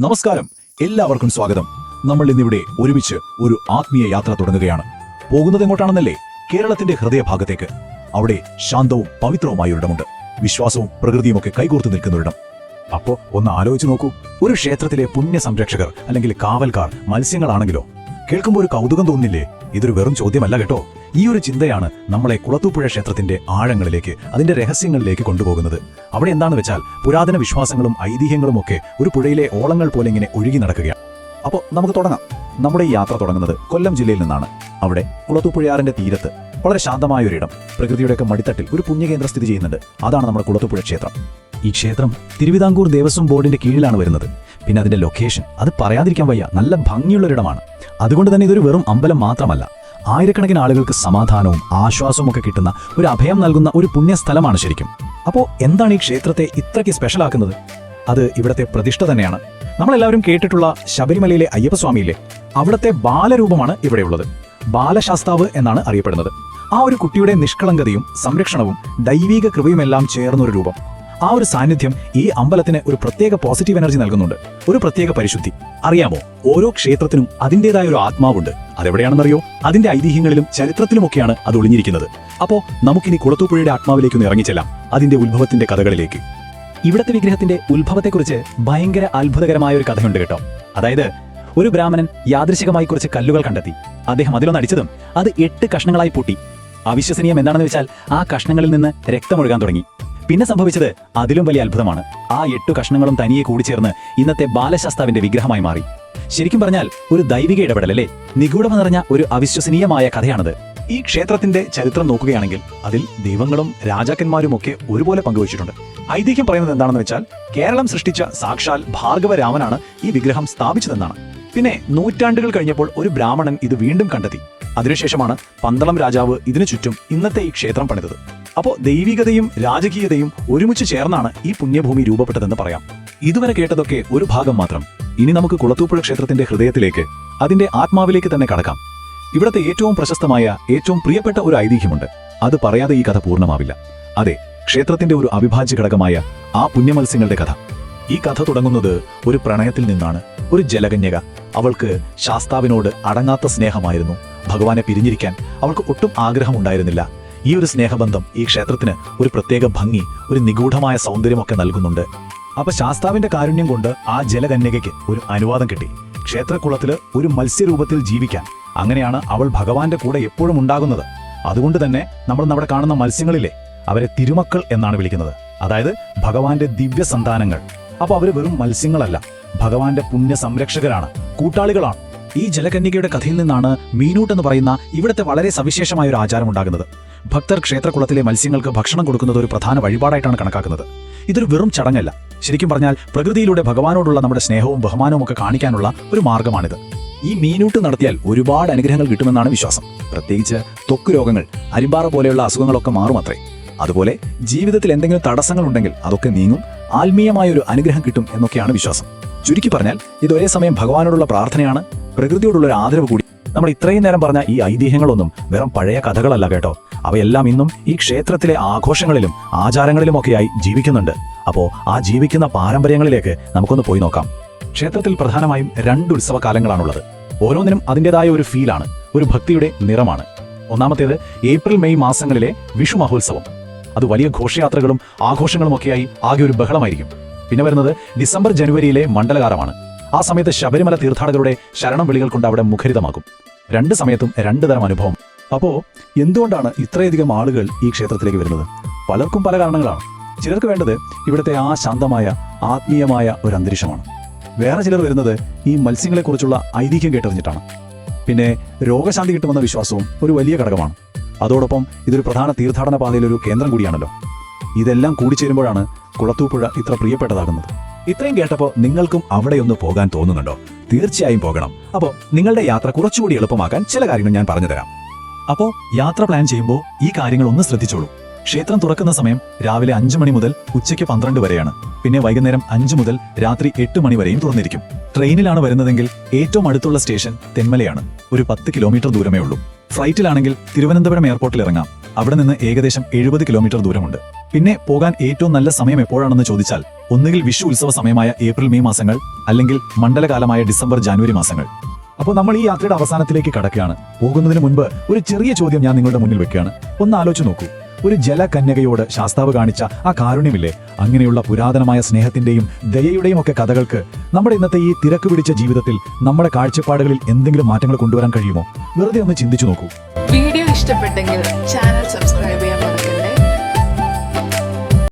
നമസ്കാരം, എല്ലാവർക്കും സ്വാഗതം. നമ്മൾ ഇന്നിവിടെ ഒരുമിച്ച് ഒരു ആത്മീയ യാത്ര തുടങ്ങുകയാണ്. പോകുന്നത് എങ്ങോട്ടാണെന്നല്ലേ? കേരളത്തിന്റെ ഹൃദയഭാഗത്തേക്ക്. അവിടെ ശാന്തവും പവിത്രവുമായ ഒരിടമുണ്ട്. വിശ്വാസവും പ്രകൃതിയുമൊക്കെ കൈകോർത്ത് നിൽക്കുന്നൊരിടം. അപ്പോ ഒന്ന് ആലോചിച്ച് നോക്കൂ. ഒരു ക്ഷേത്രത്തിലെ പുണ്യ സംരക്ഷകർ അല്ലെങ്കിൽ കാവൽക്കാർ മത്സ്യങ്ങളാണെങ്കിലോ? കേൾക്കുമ്പോൾ ഒരു കൗതുകം തോന്നില്ലേ? ഇതൊരു വെറും ചോദ്യമല്ല കേട്ടോ. ഈ ഒരു ചിന്തയാണ് നമ്മളെ കുളത്തൂപ്പുഴ ക്ഷേത്രത്തിന്റെ ആഴങ്ങളിലേക്ക്, അതിന്റെ രഹസ്യങ്ങളിലേക്ക് കൊണ്ടുപോകുന്നത്. അവിടെ എന്താണെന്ന് വെച്ചാൽ പുരാതന വിശ്വാസങ്ങളും ഐതിഹ്യങ്ങളും ഒക്കെ ഒരു പുഴയിലെ ഓളങ്ങൾ പോലെ ഇങ്ങനെ ഒഴുകി നടക്കുകയാണ്. അപ്പോൾ നമുക്ക് തുടങ്ങാം. നമ്മുടെ ഈ യാത്ര തുടങ്ങുന്നത് കൊല്ലം ജില്ലയിൽ നിന്നാണ്. അവിടെ കുളത്തൂപ്പുഴയാറിന്റെ തീരത്ത് വളരെ ശാന്തമായ ഒരിടം, പ്രകൃതിയുടെയൊക്കെ മടിത്തട്ടിൽ ഒരു പുണ്യകേന്ദ്രം സ്ഥിതി ചെയ്യുന്നുണ്ട്. അതാണ് നമ്മുടെ കുളത്തൂപ്പുഴ ക്ഷേത്രം. ഈ ക്ഷേത്രം തിരുവിതാംകൂർ ദേവസ്വം ബോർഡിന്റെ കീഴിലാണ് വരുന്നത്. പിന്നെ അതിന്റെ ലൊക്കേഷൻ അത് പറയാതിരിക്കാൻ വയ്യ. നല്ല ഭംഗിയുള്ളൊരിടമാണ്. അതുകൊണ്ട് തന്നെ ഇതൊരു വെറും അമ്പലം മാത്രമല്ല, ആയിരക്കണക്കിന് ആളുകൾക്ക് സമാധാനവും ആശ്വാസവും ഒക്കെ കിട്ടുന്ന ഒരു അഭയം നൽകുന്ന ഒരു പുണ്യസ്ഥലമാണ് ശരിക്കും. അപ്പോൾ എന്താണ് ഈ ക്ഷേത്രത്തെ ഇത്രയ്ക്ക് സ്പെഷ്യലാക്കുന്നത്? അത് ഇവിടത്തെ പ്രതിഷ്ഠ തന്നെയാണ്. നമ്മളെല്ലാവരും കേട്ടിട്ടുള്ള ശബരിമലയിലെ അയ്യപ്പസ്വാമിയിലെ അവിടുത്തെ ബാലരൂപമാണ് ഇവിടെയുള്ളത്. ബാലശാസ്താവ് എന്നാണ് അറിയപ്പെടുന്നത്. ആ ഒരു കുട്ടിയുടെ നിഷ്കളങ്കതയും സംരക്ഷണവും ദൈവീക കൃപയുമെല്ലാം ചേർന്നൊരു രൂപം. ആ ഒരു സാന്നിധ്യം ഈ അമ്പലത്തിന് ഒരു പ്രത്യേക പോസിറ്റീവ് എനർജി നൽകുന്നുണ്ട്, ഒരു പ്രത്യേക പരിശുദ്ധി. അറിയാമോ, ഓരോ ക്ഷേത്രത്തിനും അതിൻ്റെതായ ഒരു ആത്മാവുണ്ട്. അതെവിടെയാണെന്നറിയോ? അതിന്റെ ഐതിഹ്യങ്ങളിലും ചരിത്രത്തിലുമൊക്കെയാണ് അത് ഒളിഞ്ഞിരിക്കുന്നത്. അപ്പോൾ നമുക്കിനി കുളത്തൂപ്പുഴയുടെ ആത്മാവിലേക്കൊന്ന് ഇറങ്ങിച്ചെല്ലാം, അതിന്റെ ഉത്ഭവത്തിന്റെ കഥകളിലേക്ക്. ഇവിടത്തെ വിഗ്രഹത്തിന്റെ ഉത്ഭവത്തെക്കുറിച്ച് ഭയങ്കര അത്ഭുതകരമായ ഒരു കഥയുണ്ട് കേട്ടോ. അതായത്, ഒരു ബ്രാഹ്മണൻ യാദൃശികമായി കുറച്ച് കല്ലുകൾ കണ്ടെത്തി. അദ്ദേഹം അതിലൊന്നടിച്ചതും അത് 8 കഷ്ണങ്ങളായി പൊട്ടി. അവിശ്വസനീയം എന്താണെന്ന് വെച്ചാൽ ആ കഷ്ണങ്ങളിൽ നിന്ന് രക്തമൊഴുകാൻ തുടങ്ങി. പിന്നെ സംഭവിച്ചത് അതിലും വലിയ അത്ഭുതമാണ്. ആ 8 കഷ്ണങ്ങളും തനിയെ കൂടിച്ചേർന്ന് ഇന്നത്തെ ബാലശാസ്താവിന്റെ വിഗ്രഹമായി മാറി. ശരിക്കും പറഞ്ഞാൽ ഒരു ദൈവിക ഇടപെടലല്ലേ? നിഗൂഢത നിറഞ്ഞ ഒരു അവിശ്വസനീയമായ കഥയാണത്. ഈ ക്ഷേത്രത്തിന്റെ ചരിത്രം നോക്കുകയാണെങ്കിൽ അതിൽ ദൈവങ്ങളും രാജാക്കന്മാരും ഒക്കെ ഒരുപോലെ പങ്കുവച്ചിട്ടുണ്ട്. ഐതിഹ്യം പറയുന്നത് എന്താണെന്ന് വെച്ചാൽ, കേരളം സൃഷ്ടിച്ച സാക്ഷാൽ ഭാർഗവരാമനാണ് ഈ വിഗ്രഹം സ്ഥാപിച്ചതെന്നാണ്. പിന്നെ നൂറ്റാണ്ടുകൾ കഴിഞ്ഞപ്പോൾ ഒരു ബ്രാഹ്മണൻ ഇത് വീണ്ടും കണ്ടെത്തി. അതിനുശേഷമാണ് പന്തളം രാജാവ് ഇതിനു ചുറ്റും ഇന്നത്തെ ഈ ക്ഷേത്രം പണിതത്. അപ്പോൾ ദൈവികതയും രാജകീയതയും ഒരുമിച്ച് ചേർന്നാണ് ഈ പുണ്യഭൂമി രൂപപ്പെട്ടതെന്ന് പറയാം. ഇതുവരെ കേട്ടതൊക്കെ ഒരു ഭാഗം മാത്രം. ഇനി നമുക്ക് കുളത്തൂപ്പുഴ ക്ഷേത്രത്തിന്റെ ഹൃദയത്തിലേക്ക്, അതിന്റെ ആത്മാവിലേക്ക് തന്നെ കടക്കാം. ഇവിടത്തെ ഏറ്റവും പ്രശസ്തമായ, ഏറ്റവും പ്രിയപ്പെട്ട ഒരു ഐതിഹ്യമുണ്ട്. അത് പറയാതെ ഈ കഥ പൂർണ്ണമാവില്ല. അതെ, ക്ഷേത്രത്തിന്റെ ഒരു അവിഭാജ്യ ഘടകമായ ആ പുണ്യമത്സ്യങ്ങളുടെ കഥ. ഈ കഥ തുടങ്ങുന്നത് ഒരു പ്രണയത്തിൽ നിന്നാണ്. ഒരു ജലകന്യക, അവൾക്ക് ശാസ്താവിനോട് അടങ്ങാത്ത സ്നേഹമായിരുന്നു. ഭഗവാനെ പിരിഞ്ഞിരിക്കാൻ അവൾക്ക് ഒട്ടും ആഗ്രഹമുണ്ടായിരുന്നില്ല. ഈ ഒരു സ്നേഹബന്ധം ഈ ക്ഷേത്രത്തിന് ഒരു പ്രത്യേക ഭംഗി, ഒരു നിഗൂഢമായ സൗന്ദര്യമൊക്കെ നൽകുന്നുണ്ട്. അപ്പൊ ശാസ്താവിന്റെ കാരുണ്യം കൊണ്ട് ആ ജലകന്യകയ്ക്ക് ഒരു അനുവാദം കിട്ടി, ക്ഷേത്രക്കുളത്തില് ഒരു മത്സ്യരൂപത്തിൽ ജീവിക്കാൻ. അങ്ങനെയാണ് അവൾ ഭഗവാന്റെ കൂടെ എപ്പോഴും ഉണ്ടാകുന്നത്. അതുകൊണ്ട് തന്നെ നമ്മൾ അവിടെ കാണുന്ന മത്സ്യങ്ങളിലെ അവരെ തിരുമക്കൾ എന്നാണ് വിളിക്കുന്നത്. അതായത് ഭഗവാന്റെ ദിവ്യ സന്താനങ്ങൾ. അപ്പൊ അവര് വെറും മത്സ്യങ്ങളല്ല, ഭഗവാന്റെ പുണ്യ സംരക്ഷകരാണ്, കൂട്ടാളികളാണ്. ഈ ജലകന്യകയുടെ കഥയിൽ നിന്നാണ് മീനൂട്ട് എന്ന് പറയുന്ന ഇവിടുത്തെ വളരെ സവിശേഷമായ ഒരു ആചാരം ഉണ്ടാകുന്നത്. ഭക്തർ ക്ഷേത്രക്കുളത്തിലെ മത്സ്യങ്ങൾക്ക് ഭക്ഷണം കൊടുക്കുന്നത് ഒരു പ്രധാന വഴിപാടായിട്ടാണ് കണക്കാക്കുന്നത്. ഇതൊരു വെറും ചടങ്ങല്ല. ശരിക്കും പറഞ്ഞാൽ പ്രകൃതിയിലൂടെ ഭഗവാനോടുള്ള നമ്മുടെ സ്നേഹവും ബഹുമാനവും ഒക്കെ കാണിക്കാനുള്ള ഒരു മാർഗമാണിത്. ഈ മീനൂട്ട് നടത്തിയാൽ ഒരുപാട് അനുഗ്രഹങ്ങൾ കിട്ടുമെന്നാണ് വിശ്വാസം. പ്രത്യേകിച്ച് ത്വക്ക് രോഗങ്ങൾ, അരിമ്പാറ പോലെയുള്ള അസുഖങ്ങളൊക്കെ മാറുമത്രേ. അതുപോലെ ജീവിതത്തിൽ എന്തെങ്കിലും തടസ്സങ്ങൾ ഉണ്ടെങ്കിൽ അതൊക്കെ നീങ്ങും, ആത്മീയമായ ഒരു അനുഗ്രഹം കിട്ടും എന്നൊക്കെയാണ് വിശ്വാസം. ചുരുക്കി പറഞ്ഞാൽ ഇത് ഒരേ സമയം ഭഗവാനോടുള്ള പ്രാർത്ഥനയാണ്, പ്രകൃതിയോടുള്ള ഒരു ആദരവ് കൂടി. നമ്മൾ ഇത്രയും നേരം പറഞ്ഞ ഈ ഐതിഹ്യങ്ങളൊന്നും വെറും പഴയ കഥകളല്ല കേട്ടോ. അവയെല്ലാം ഇന്നും ഈ ക്ഷേത്രത്തിലെ ആഘോഷങ്ങളിലും ആചാരങ്ങളിലുമൊക്കെയായി ജീവിക്കുന്നുണ്ട്. അപ്പോൾ ആ ജീവിക്കുന്ന പാരമ്പര്യങ്ങളിലേക്ക് നമുക്കൊന്ന് പോയി നോക്കാം. ക്ഷേത്രത്തിൽ പ്രധാനമായും 2 ഉത്സവകാലങ്ങളാണുള്ളത്. ഓരോന്നിനും അതിൻ്റെതായ ഒരു ഫീലാണ്, ഒരു ഭക്തിയുടെ നിറമാണ്. ഒന്നാമത്തേത് ഏപ്രിൽ മെയ് മാസങ്ങളിലെ വിഷു മഹോത്സവം. അത് വലിയ ഘോഷയാത്രകളും ആഘോഷങ്ങളുമൊക്കെയായി ആകെ ഒരു ബഹളമായിരിക്കും. പിന്നെ വരുന്നത് ഡിസംബർ ജനുവരിയിലെ മണ്ഡലകാലമാണ്. ആ സമയത്ത് ശബരിമല തീർത്ഥാടകരുടെ ശരണം വിളികൾ കൊണ്ട് അവിടെ മുഖരിതമാകും. 2 സമയത്തും 2 തരം അനുഭവം. അപ്പോൾ എന്തുകൊണ്ടാണ് ഇത്രയധികം ആളുകൾ ഈ ക്ഷേത്രത്തിലേക്ക് വരുന്നത്? പലർക്കും പല കാരണങ്ങളാണ്. ചിലർക്ക് വേണ്ടത് ഇവിടുത്തെ ആ ശാന്തമായ ആത്മീയമായ ഒരു അന്തരീക്ഷമാണ്. വേറെ ചിലർ വരുന്നത് ഈ മത്സ്യങ്ങളെക്കുറിച്ചുള്ള ഐതിഹ്യം കേട്ടറിഞ്ഞിട്ടാണ്. പിന്നെ രോഗശാന്തി കിട്ടുമെന്ന വിശ്വാസവും ഒരു വലിയ ഘടകമാണ്. അതോടൊപ്പം ഇതൊരു പ്രധാന തീർത്ഥാടന പാതയിലൊരു കേന്ദ്രം കൂടിയാണല്ലോ. ഇതെല്ലാം കൂടിച്ചേരുമ്പോഴാണ് കുളത്തൂപ്പുഴ ഇത്ര പ്രിയപ്പെട്ടതാകുന്നത്. ഇത്രയും കേട്ടപ്പോൾ നിങ്ങൾക്കും അവിടെയൊന്ന് പോകാൻ തോന്നുന്നുണ്ടോ? തീർച്ചയായും പോകണം. അപ്പോൾ നിങ്ങളുടെ യാത്ര കുറച്ചുകൂടി എളുപ്പമാക്കാൻ ചില കാര്യങ്ങൾ ഞാൻ പറഞ്ഞു തരാം. അപ്പോൾ യാത്ര പ്ലാൻ ചെയ്യുമ്പോൾ ഈ കാര്യങ്ങൾ ഒന്ന് ശ്രദ്ധിച്ചോളൂ. ക്ഷേത്രം തുറക്കുന്ന സമയം രാവിലെ 5 മണി മുതൽ ഉച്ചയ്ക്ക് 12 വരെയാണ്. പിന്നെ വൈകുന്നേരം 5 മുതൽ രാത്രി 8 മണി വരെയും തുറന്നിരിക്കും. ട്രെയിനിലാണ് വരുന്നതെങ്കിൽ ഏറ്റവും അടുത്തുള്ള സ്റ്റേഷൻ തെന്മലയാണ്. ഒരു 10 കിലോമീറ്റർ ദൂരമേ ഉള്ളൂ. ഫ്ലൈറ്റിലാണെങ്കിൽ തിരുവനന്തപുരം എയർപോർട്ടിൽ ഇറങ്ങാം. അവിടെ നിന്ന് ഏകദേശം 70 കിലോമീറ്റർ ദൂരമുണ്ട്. പിന്നെ പോകാൻ ഏറ്റവും നല്ല സമയം എപ്പോഴാണെന്ന് ചോദിച്ചാൽ ഒന്നുകിൽ വിഷു ഉത്സവ സമയമായ ഏപ്രിൽ മെയ് മാസങ്ങൾ, അല്ലെങ്കിൽ മണ്ഡലകാലമായ ഡിസംബർ ജാനുവരി മാസങ്ങൾ. അപ്പോൾ നമ്മൾ ഈ യാത്രയുടെ അവസാനത്തിലേക്ക് കടക്കുകയാണ്. പോകുന്നതിന് മുൻപ് ഒരു ചെറിയ ചോദ്യം ഞാൻ നിങ്ങളുടെ മുന്നിൽ വെക്കുകയാണ്. ഒന്ന് ആലോചിച്ച് നോക്കൂ. ഒരു ജലകന്യകയോട് ശാസ്താവ് കാണിച്ച ആ കാരുണ്യമില്ലേ, അങ്ങനെയുള്ള പുരാതനമായ സ്നേഹത്തിന്റെയും ദയയുടെയും ഒക്കെ കഥകൾക്ക് നമ്മുടെ ഇന്നത്തെ ഈ തിരക്ക് പിടിച്ച ജീവിതത്തിൽ നമ്മുടെ കാഴ്ചപ്പാടുകളിൽ എന്തെങ്കിലും മാറ്റങ്ങൾ കൊണ്ടുവരാൻ കഴിയുമോ? വെറുതെ ഒന്ന് ചിന്തിച്ചു നോക്കൂ. വീഡിയോ ഇഷ്ടപ്പെട്ടെങ്കിൽ ചാനൽ സബ്സ്ക്രൈബ്